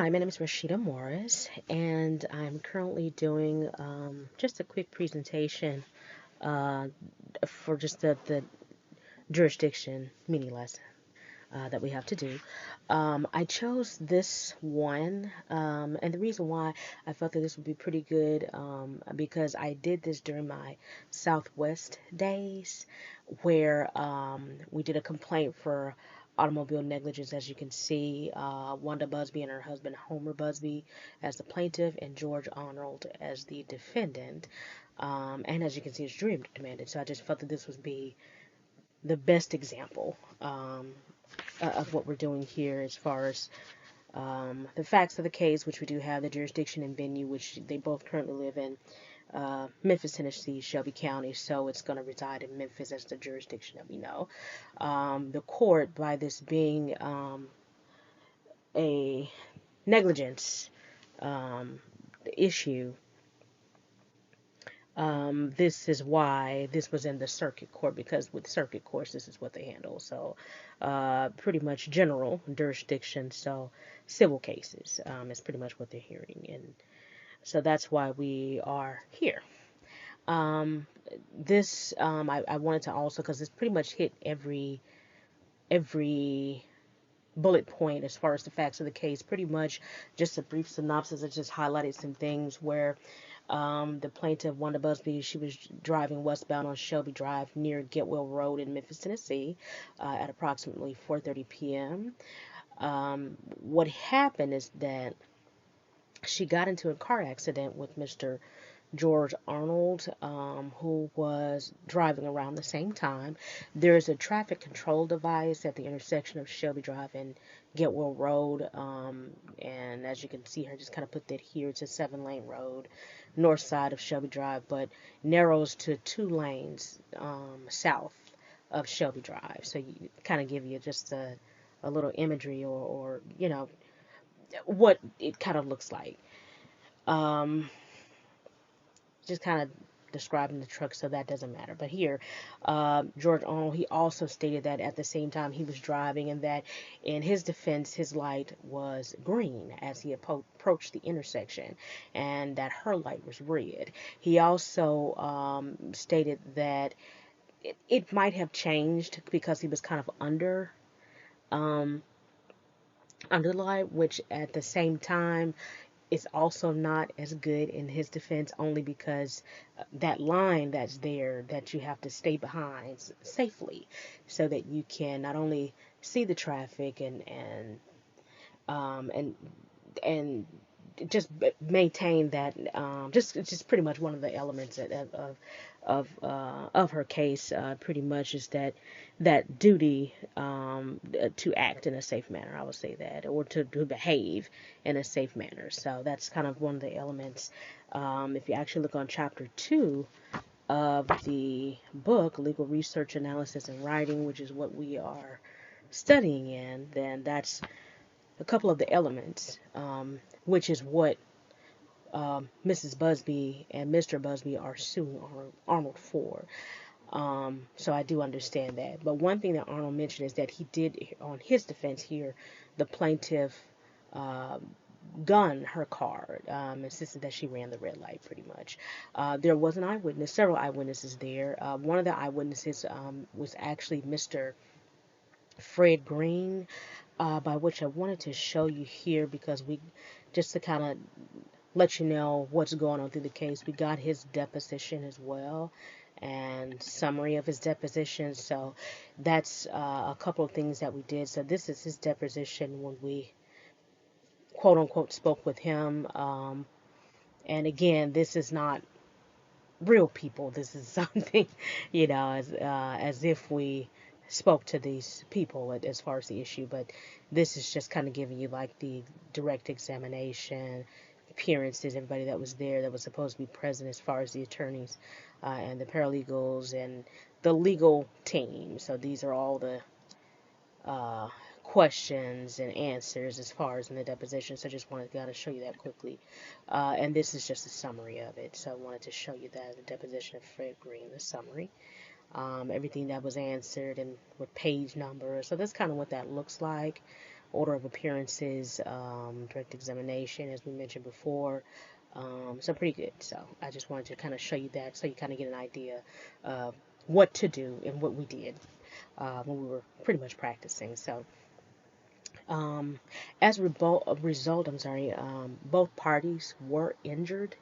Hi, my name is Rashida Morris, and I'm currently doing just a quick presentation uh, for just the jurisdiction mini lesson that we have to do. I chose this one, and the reason why I felt that this would be pretty good because I did this during my Southwest days, where we did a complaint for automobile negligence. As you can see, Wanda Busby and her husband Homer Busby as the plaintiff, and George Arnold as the defendant. And as you can see, it's jury demanded. So I just felt that this would be the best example of what we're doing here as far as the facts of the case, which we do have the jurisdiction and venue, which they both currently live in Memphis, Tennessee, Shelby County. So it's going to reside in Memphis as the jurisdiction that we know. The court, by this being a negligence um, issue, this is why this was in the circuit court, because with circuit courts, this is what they handle. So, pretty much general jurisdiction. So, civil cases is pretty much what they're hearing, and so that's why we are here. Um, I wanted to also, because it's pretty much hit every bullet point as far as the facts of the case. Pretty much just a brief synopsis. I just highlighted some things where the plaintiff, Wanda Busby, she was driving westbound on Shelby Drive near Getwell Road in Memphis, Tennessee, at approximately 4:30 p.m. What happened is that she got into a car accident with Mr. George Arnold, who was driving around the same time. There is a traffic control device at the intersection of Shelby Drive and Getwell Road. And as you can see her just kind of put that here. It's a 7-lane road, north side of Shelby Drive, but narrows to 2 lanes south of Shelby Drive. So you kind of give you just a little imagery or what it kind of looks like. Um, just kind of describing the truck, so that doesn't matter. But here, George Arnold, he also stated that at the same time he was driving, and that in his defense, his light was green as he approached the intersection, and that her light was red. He also stated that it might have changed because he was kind of um, under the light, which at the same time is also not as good in his defense, only because that line that's there that you have to stay behind safely so that you can not only see the traffic um and and just maintain that, just pretty much one of the elements of her case, pretty much is that duty, to act in a safe manner, I would say that, or to behave in a safe manner. So that's kind of one of the elements. If you actually look on chapter 2 of the book, Legal Research, Analysis, and Writing, which is what we are studying in, then that's a couple of the elements, which is what Mrs. Busby and Mr. Busby are suing Arnold for. So I do understand that. But one thing that Arnold mentioned is that he did, on his defense here, the plaintiff uh, gunned her car, insisted that she ran the red light, pretty much. There was an eyewitness, several eyewitnesses there. One of the eyewitnesses was actually Mr. Fred Green, by which I wanted to show you here because just to kind of let you know what's going on through the case. We got his deposition as well and summary of his deposition. So that's a couple of things that we did. So this is his deposition when we quote unquote spoke with him. And again, this is not real people. This is something, as if we spoke to these people as far as the issue. But this is just kind of giving you like the direct examination, appearances, everybody that was there that was supposed to be present as far as the attorneys and the paralegals and the legal team. So these are all the uh, questions and answers as far as in the deposition. So I just wanted to kind of show you that quickly. And this is just a summary of it. So I wanted to show you that the deposition of Fred Green, the summary. Everything that was answered and with page number. So that's kind of what that looks like. order of appearances, direct examination, as we mentioned before. So pretty good. So I just wanted to kind of show you that so you kind of get an idea of what to do and what we did when we were pretty much practicing. So um, as a result, both parties were injured.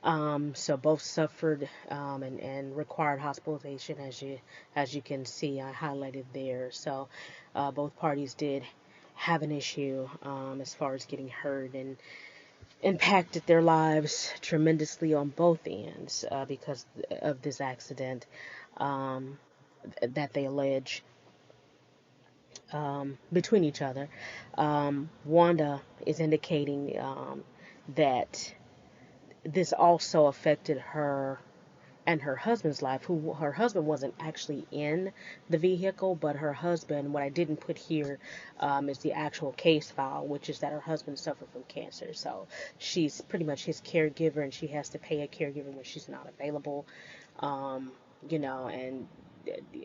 So both suffered and required hospitalization, as you can see, I highlighted there. So both parties did have an issue as far as getting hurt and impacted their lives tremendously on both ends because of this accident um, that they allege between each other. Wanda is indicating that this also affected her and her husband's life, who her husband wasn't actually in the vehicle, but her husband, what I didn't put here is the actual case file, which is that her husband suffered from cancer. So she's pretty much his caregiver, and she has to pay a caregiver when she's not available, um, and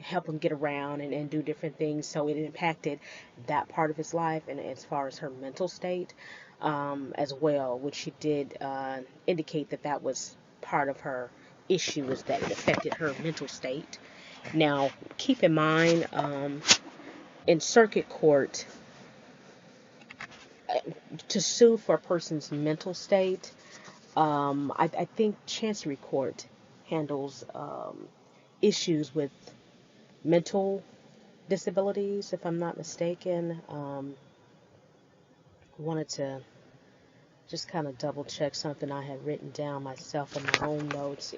help him get around and do different things. So it impacted that part of his life, and as far as her mental state as well, which she did indicate that that was part of her issue, is that it affected her mental state. Now, keep in mind, in circuit court, to sue for a person's mental state, I think Chancery Court handles issues with mental disabilities, if I'm not mistaken. Wanted to just kind of double check something I had written down myself in my own notes,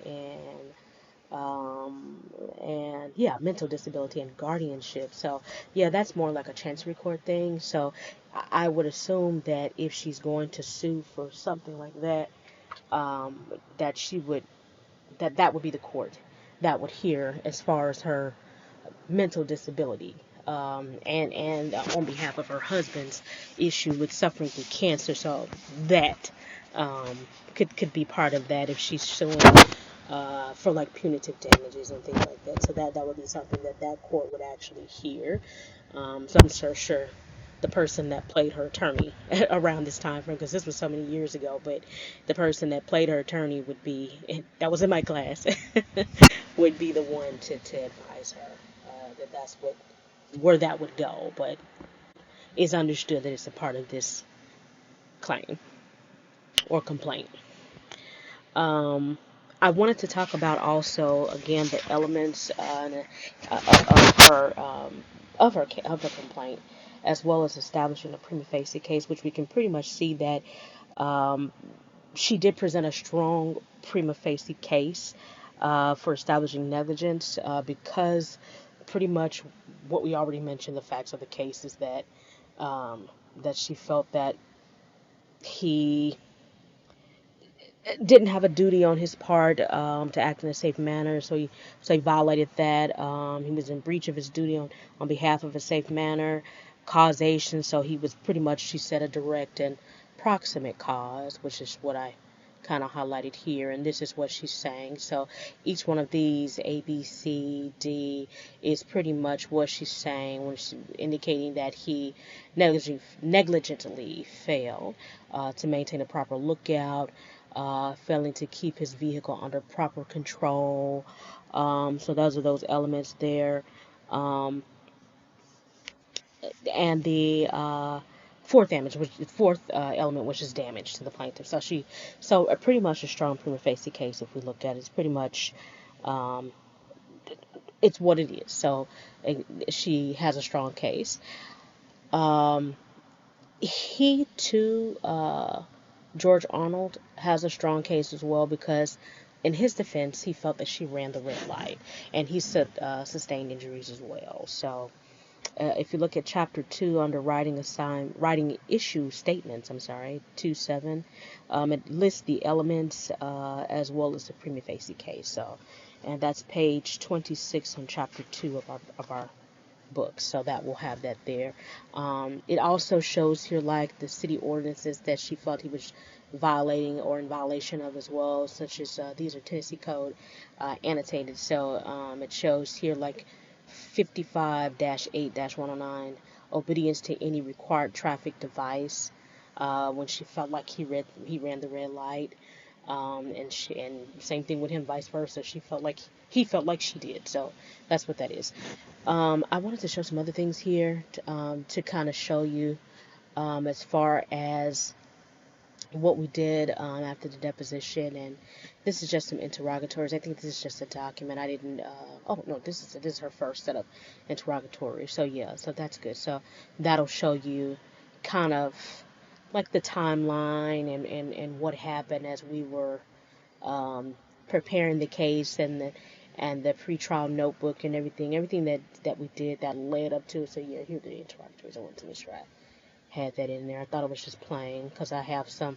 and yeah, mental disability and guardianship. So yeah, that's more like a chancery court thing. So I would assume that if she's going to sue for something like that, um, that she would that would be the court that would hear as far as her mental disability. And on behalf of her husband's issue with suffering through cancer, so that um, could be part of that if she's suing for like punitive damages and things like that. So that would be something that court would actually hear. So I'm sure the person that played her attorney around this time frame, because this was so many years ago, but the person that played her attorney would be, that was in my class, would be the one to advise her that that's where that would go. But it's understood that it's a part of this claim or complaint. Um, I wanted to talk about also again the elements of her of her complaint, as well as establishing a prima facie case, which we can pretty much see that um, she did present a strong prima facie case for establishing negligence because pretty much what we already mentioned, the facts of the case is that that she felt that he didn't have a duty on his part to act in a safe manner, so he violated that. He was in breach of his duty on behalf of a safe manner. Causation, so he was pretty much, she said, a direct and proximate cause, which is what I kind of highlighted here, and this is what she's saying. So each one of these, A, B, C, D, is pretty much what she's saying when she's indicating that he negligently failed to maintain a proper lookout, failing to keep his vehicle under proper control. So those are those elements there. Um, and the fourth element, which is damage to the plaintiff. So pretty much a strong prima facie case. If we look at it, it's pretty much, um, it's what it is. So she has a strong case. Um, he too, George Arnold, has a strong case as well because, in his defense, he felt that she ran the red light, and he sustained injuries as well. So if you look at chapter 2 under writing issue statements, 2:7, it lists the elements as well as the prima facie case. So, and that's page 26 on chapter 2 of our book. So that will have that there. It also shows here like the city ordinances that she felt he was violating or in violation of as well, such as these are Tennessee Code annotated. So it shows here like 55-8-109 obedience to any required traffic device, when she felt like he ran the red light, and same thing with him, vice versa. She felt like he felt like she did. So that's what that is. I wanted to show some other things here to kind of show you, as far as what we did after the deposition, and this is just some interrogatories. I think this is just a document. I didn't. Oh no, this is her first set of interrogatory. So yeah, so that's good. So that'll show you kind of like the timeline and what happened as we were preparing the case, and the pretrial notebook and everything that we did that led up to it. So yeah, here are the interrogatories. I wanted to make sure I had that in there. I thought it was just plain because I have some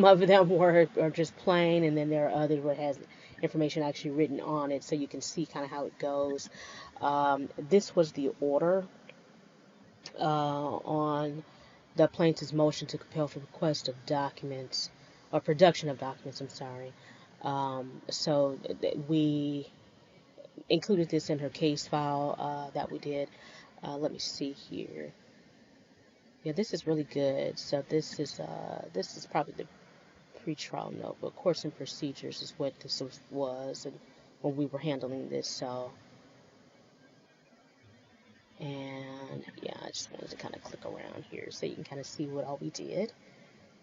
of them were are just plain, and then there are others where it has information actually written on it, so you can see kind of how it goes. This was the order on the plaintiff's motion to compel for request of documents or production of documents. I'm sorry. So we included this in her case file that we did. Let me see here. Yeah, this is really good. So this is probably the pretrial notebook. Course and procedures is what this was, and when we were handling this. So, and yeah, I just wanted to kind of click around here so you can kind of see what all we did.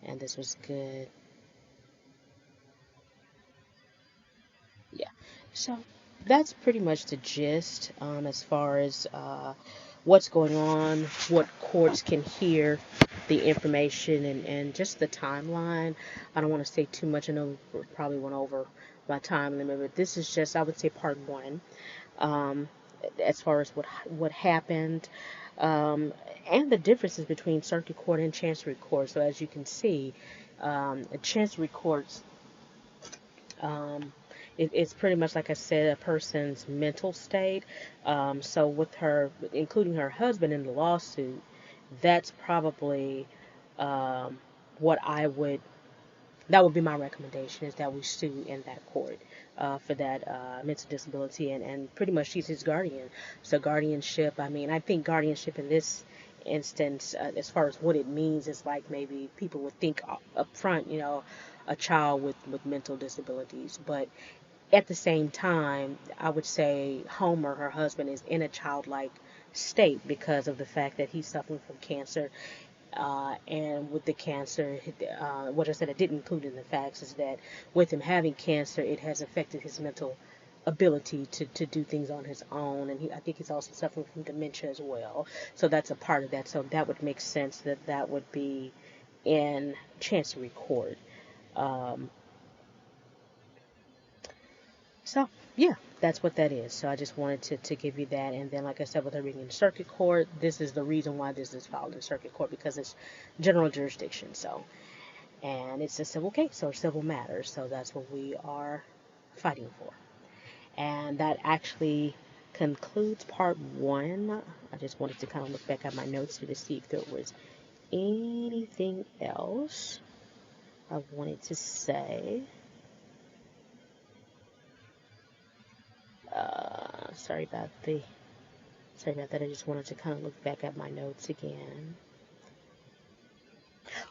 And this was good. Yeah. So that's pretty much the gist, as far as what's going on, what courts can hear, the information, and just the timeline. I don't want to say too much. I know we probably went over my time limit, but this is just, I would say, part one, um, as far as what happened, um, and the differences between circuit court and chancery court. So as you can see, chancery courts, um, it's pretty much, like I said, a person's mental state. So with her, including her husband in the lawsuit, that's probably um, what that would be my recommendation, is that we sue in that court for that mental disability, and pretty much she's his guardian. So guardianship, I mean, I think guardianship in this instance, as far as what it means, is like maybe people would think up front, a child with mental disabilities, but at the same time, I would say Homer, her husband, is in a childlike state because of the fact that he's suffering from cancer. And with the cancer, what I said I didn't include in the facts is that with him having cancer, it has affected his mental ability to do things on his own. And I think he's also suffering from dementia as well. So that's a part of that. So that would make sense that that would be in Chancery Court. Um, So, yeah, that's what that is. So I just wanted to give you that. And then, like I said, with her being in circuit court, this is the reason why this is filed in circuit court, because it's general jurisdiction. So, and it's a civil case or civil matter. So that's what we are fighting for. And that actually concludes part one. I just wanted to kind of look back at my notes here to see if there was anything else I wanted to say. Sorry about that. I just wanted to kind of look back at my notes again.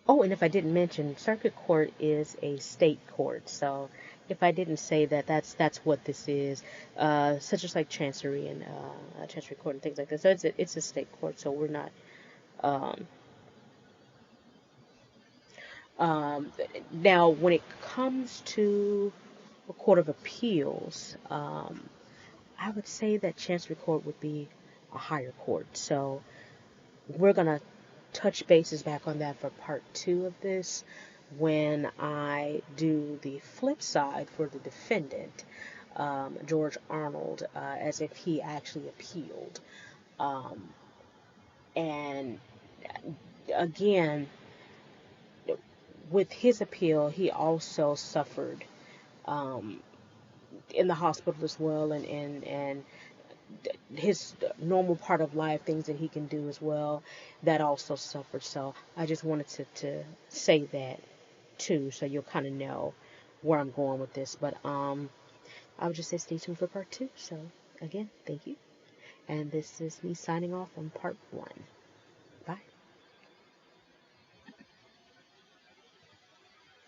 Oh, and if I didn't mention, circuit court is a state court. So if I didn't say that, that's what this is. Such as like chancery and chancery court and things like that. So it's a state court. So we're not. Um, um, Now, when it comes to a court of appeals, I would say that chancery court would be a higher court. So we're gonna touch bases back on that for part two of this, when I do the flip side for the defendant, George Arnold, as if he actually appealed. Um, and again, with his appeal, he also suffered um, in the hospital as well, and his normal part of life, things that he can do as well, that also suffered. So I just wanted to say that too, so you'll kind of know where I'm going with this. But I would just say stay tuned for part two. So again, thank you, and this is me signing off on part one.